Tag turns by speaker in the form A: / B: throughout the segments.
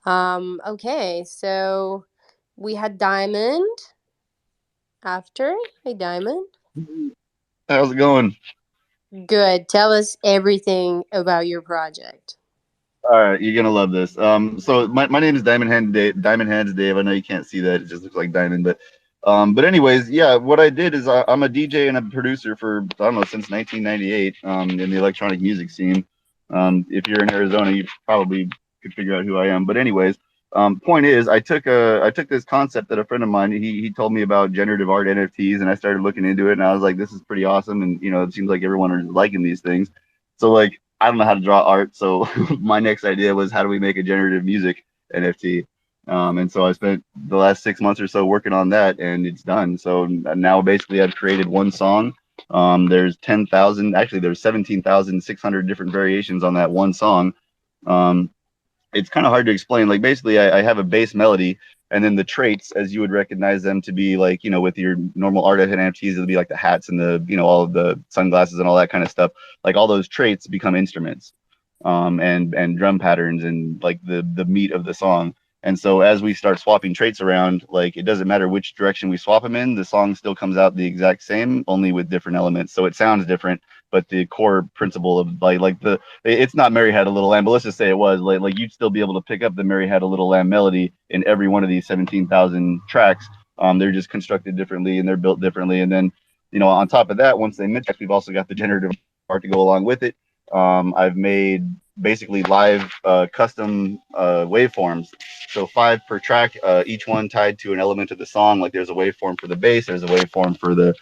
A: Okay, so we had Diamond after. Hey, Diamond.
B: How's it going?
A: Good. Tell us everything about your project.
B: All right, you're gonna love this. So my name is Diamond Hands Dave. I know you can't see that; it just looks like diamond. But anyways, yeah. What I did is I'm a DJ and a producer for I don't know since 1998 in the electronic music scene. If you're in Arizona, you probably could figure out who I am. But anyways, point is, I took this concept that a friend of mine he told me about generative art NFTs, and I started looking into it, and I was like, this is pretty awesome, and it seems like everyone is liking these things. So like I don't know how to draw art, so my next idea was how do we make a generative music NFT? And so I spent the last 6 months or so working on that, and it's done. So now basically I've created one song. There's 10,000, actually there's 17,600 different variations on that one song. Um, it's kind of hard to explain. Like basically, I have a bass melody, and then the traits, as you would recognize them to be like, with your normal art NFTs, it'll be like the hats and the, all of the sunglasses and all that kind of stuff. Like all those traits become instruments, and drum patterns and like the meat of the song. And so as we start swapping traits around, like it doesn't matter which direction we swap them in, the song still comes out the exact same, only with different elements. So it sounds different, but the core principle of it's not Mary Had a Little Lamb, but let's just say it was like you'd still be able to pick up the Mary Had a Little Lamb melody in every one of these 17,000 tracks. They're just constructed differently and they're built differently. And then, on top of that, once they mix, we've also got the generative art to go along with it. I've made basically live custom waveforms. So five per track, each one tied to an element of the song. Like there's a waveform for the bass, there's a waveform for the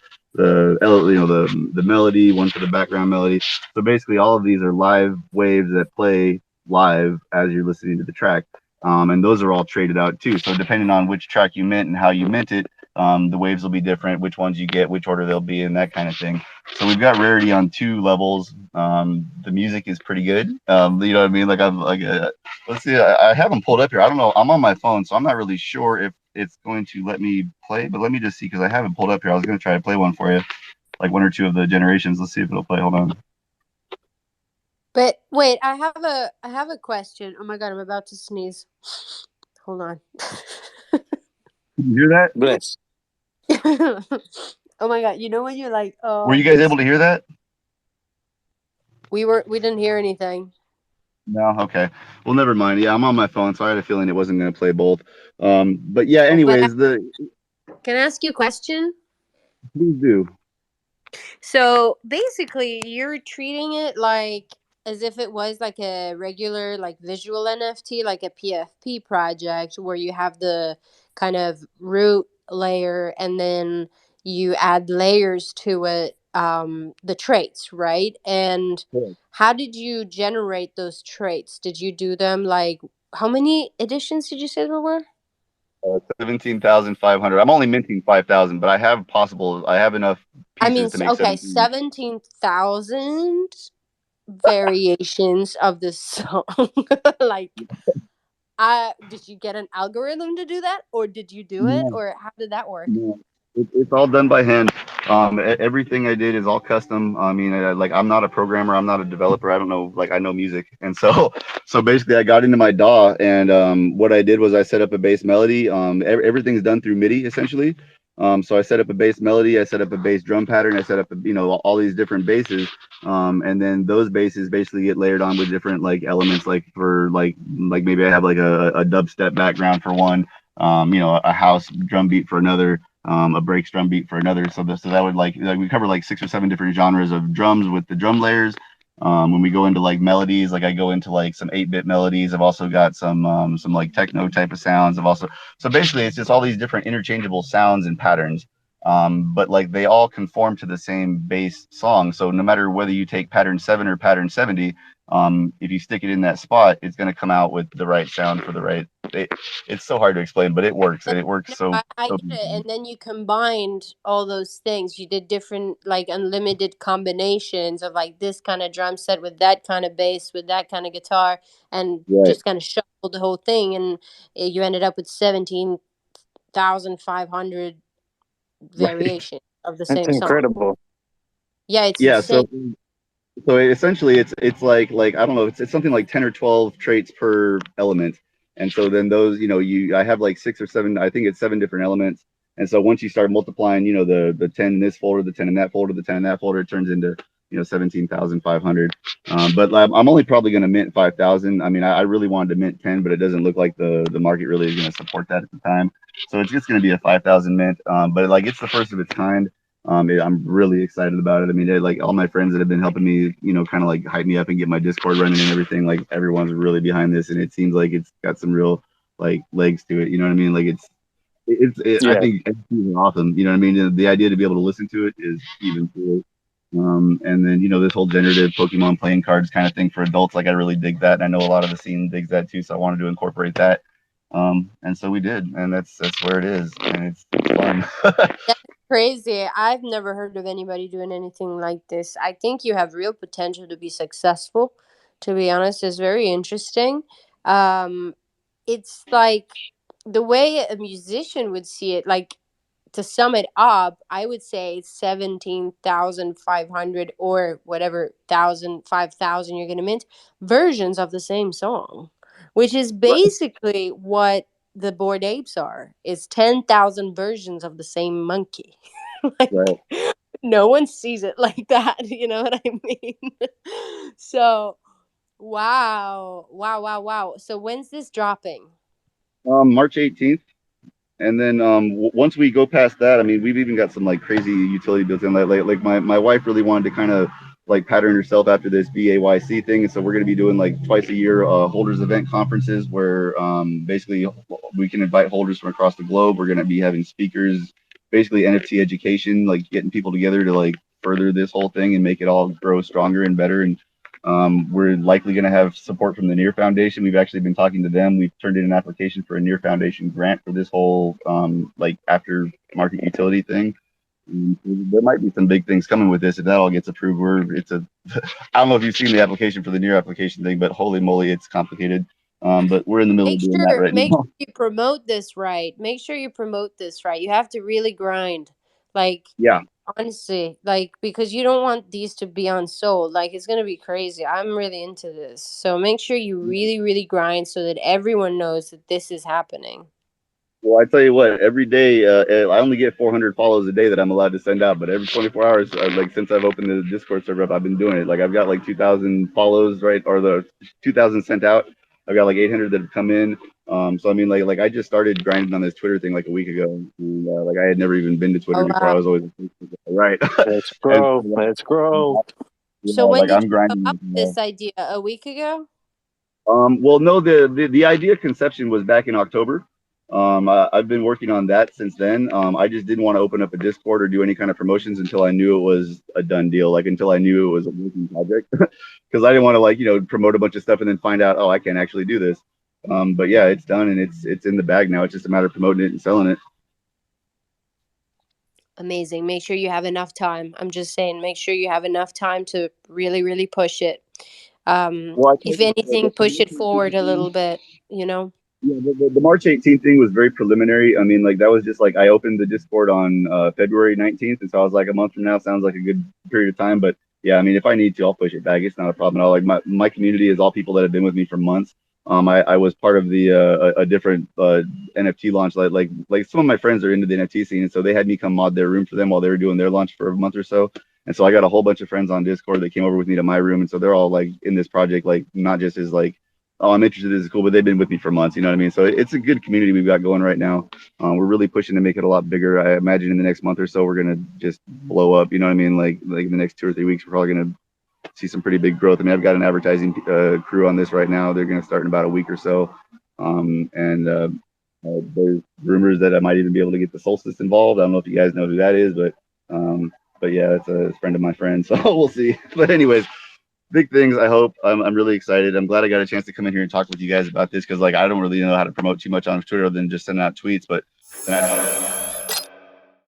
B: melody, one for the background melody. So basically, all of these are live waves that play live as you're listening to the track. And those are all traded out too. So depending on which track you mint and how you mint it, the waves will be different, which ones you get, which order they'll be, and that kind of thing. So we've got rarity on two levels. The music is pretty good. You know what I mean? Like I'm like, let's see, I have them pulled up here. I don't know. I'm on my phone, so I'm not really sure if it's going to let me play. But let me just see because I have it pulled up here. I was going to try to play one for you, like one or two of the generations. Let's see if it'll play. Hold on.
A: But wait, I have a question. Oh my god, I'm about to sneeze. Hold on.
B: Can you hear that?
C: Bless.
A: Oh my god, you know when you're like,
B: Were
A: oh,
B: you guys able to hear that?
A: we didn't hear anything.
B: No. Okay. Well, never mind. Yeah, I'm on my phone, so I had a feeling it wasn't going to play both. But yeah.
A: Oh, but
B: Anyways, the
A: can I ask you a question?
B: please do.
A: So basically, you're treating it like as if it was like a regular, like visual NFT, like a PFP project where you have the kind of root layer and then you add layers to it, the traits, right? And how did you generate those traits? Did you do them like how many editions did you say there were?
B: 17,500. I'm only minting 5,000, but I have enough
A: I mean,
B: pieces to make
A: okay,
B: 17.
A: 17,000 variations of this song. Like, did you get an algorithm to do that, or did you do it,
B: No,
A: or how did that work?
B: no. It's all done by hand. Everything I did is all custom. I mean, like I'm not a programmer, I'm not a developer. I don't know, like I know music, and so so basically, I got into my DAW, and what I did was I set up a bass melody. Everything's done through MIDI essentially. So I set up a bass melody, I set up a bass drum pattern, I set up all these different basses, and then those basses basically get layered on with different like elements, like for like maybe I have like a dubstep background for one, a house drum beat for another, a breaks drum beat for another. So that would like we cover like six or seven different genres of drums with the drum layers. When we go into like melodies, like I go into like some 8-bit melodies. I've also got some like techno type of sounds. I've also so basically it's just all these different interchangeable sounds and patterns. But like they all conform to the same bass song. So no matter whether you take pattern 7 or pattern 70, if you stick it in that spot, it's going to come out with the right sound for the right. It's so hard to explain, but it works, and it works
A: No,
B: so
A: I
B: so.
A: get it. And then you combined all those things. You did different, like unlimited combinations of like this kind of drum set with that kind of bass, with that kind of guitar, and
B: Right.
A: just kind of shuffled the whole thing. And you ended up with 17,500
B: Right.
A: variations of the
C: That's
A: same song.
C: incredible.
A: Yeah, it's
B: Yeah.
A: insane.
B: So essentially, it's like I don't know, it's something like 10 or 12 traits per element, And so then those, I have like 6 or 7, I think it's 7 different elements. And so once you start multiplying, the 10 in this folder, the 10 in that folder, the 10 in that folder, it turns into 17,500. But I'm only probably going to mint 5,000. I mean, I really wanted to mint 10, but it doesn't look like the market really is going to support that at the time. So it's just going to be a 5,000 mint. But like it's the first of its kind. I'm really excited about it. I mean, like all my friends that have been helping me, kind of like hype me up and get my Discord running and everything. Like everyone's really behind this, and it seems like it's got some real like legs to it. You know what I mean? Like I
C: Yeah.
B: think it's awesome. You know what I mean? The idea to be able to listen to it is even cooler. And then this whole generative Pokemon playing cards kind of thing for adults, like I really dig that, and I know a lot of the scene digs that too. So I wanted to incorporate that, and so we did, and that's where it is, and it's fun.
A: That's crazy. I've never heard of anybody doing anything like this. I think you have real potential to be successful. To be honest, it's very interesting. Um, it's like the way a musician would see it. Like, to sum it up, I would say 17,500 or whatever 5,000 you're gonna mint versions of the same song, which is
B: Right,
A: basically what the Bored Apes are. It's 10,000 versions of the same monkey. Like,
B: right.
A: no one sees it like that. You know what I mean? So, wow, wow, wow, wow. So when's this dropping?
B: March 18th. And then once we go past that, I mean, we've even got some like crazy utility built in. Like my wife really wanted to kind of like pattern herself after this BAYC thing, and so we're going to be doing like twice a year holders event conferences where basically we can invite holders from across the globe. We're going to be having speakers, basically NFT education, like getting people together to like further this whole thing and make it all grow stronger and better. And we're likely going to have support from the Near Foundation. We've actually been talking to them. We've turned in an application for a Near Foundation grant for this whole like after market utility thing. There might be some big things coming with this if that all gets approved. I don't know if you've seen the application for the Near application thing, but holy moly, it's complicated. But we're in the middle of doing that right
A: Make
B: now.
A: sure you promote this right. Make sure you promote this right. You have to really grind. Like,
B: Yeah.
A: honestly, like, because you don't want these to be unsold. Like, it's gonna be crazy. I'm really into this. So make sure you really, really grind so that everyone knows that this is happening.
B: Well, I tell you what, every day I only get 400 follows a day that I'm allowed to send out, but every 24 hours, like since I've opened the Discord server up, I've been doing it. Like I've got like 2,000 follows, right, or the 2,000 sent out. I've got like 800 that have come in. So I mean, like I just started grinding on this Twitter thing like a week ago, and like I had never even been to Twitter
A: Oh
B: before. I
A: wow.
B: was always right,
C: Let's
B: and
C: grow. Let's grow.
A: So
B: yeah,
A: when
B: like
A: did
B: I'm
A: you come up
B: grinding.
A: with this idea? A week ago?
B: Well, no, the idea conception was back in October. I've been working on that since then. I just didn't want to open up a Discord or do any kind of promotions until I knew it was a done deal, like until I knew it was a working project, because I didn't want to like promote a bunch of stuff and then find out, oh, I can't actually do this. But yeah, it's done and it's in the bag now. It's just a matter of promoting it and selling it.
A: Amazing. Make sure you have enough time. I'm just saying, make sure you have enough time to really, really push it.
B: Well, I
A: If
B: told you
A: anything, push it forward a little bit, you know?
B: yeah, the March 18th thing was very preliminary. I mean, like that was just like I opened the Discord on February 19th, and so I was like, a month from now sounds like a good period of time. But yeah, I mean, if I need to, I'll push it back. It's not a problem at all. Like my community is all people that have been with me for months. I was part of the a different NFT launch. Like some of my friends are into the NFT scene, and so they had me come mod their room for them while they were doing their launch for a month or so. And so I got a whole bunch of friends on Discord that came over with me to my room, and so they're all like in this project, like not just as like, oh, I'm interested, this is cool, but they've been with me for months. You know what I mean? So it's a good community we've got going right now. We're really pushing to make it a lot bigger. I imagine in the next month or so, we're gonna just blow up. You know what I mean? Like in the next 2 or 3 weeks, we're probably gonna see some pretty big growth. I mean, I've got an advertising crew on this right now. They're gonna start in about a week or so, and there's rumors that I might even be able to get the Solstice involved. I don't know if you guys know who that is, but yeah, it's a friend of my friend. So we'll see. But anyways, big things. I hope. I'm really excited. I'm glad I got a chance to come in here and talk with you guys about this because like I don't really know how to promote too much on Twitter other than just sending out tweets. But then I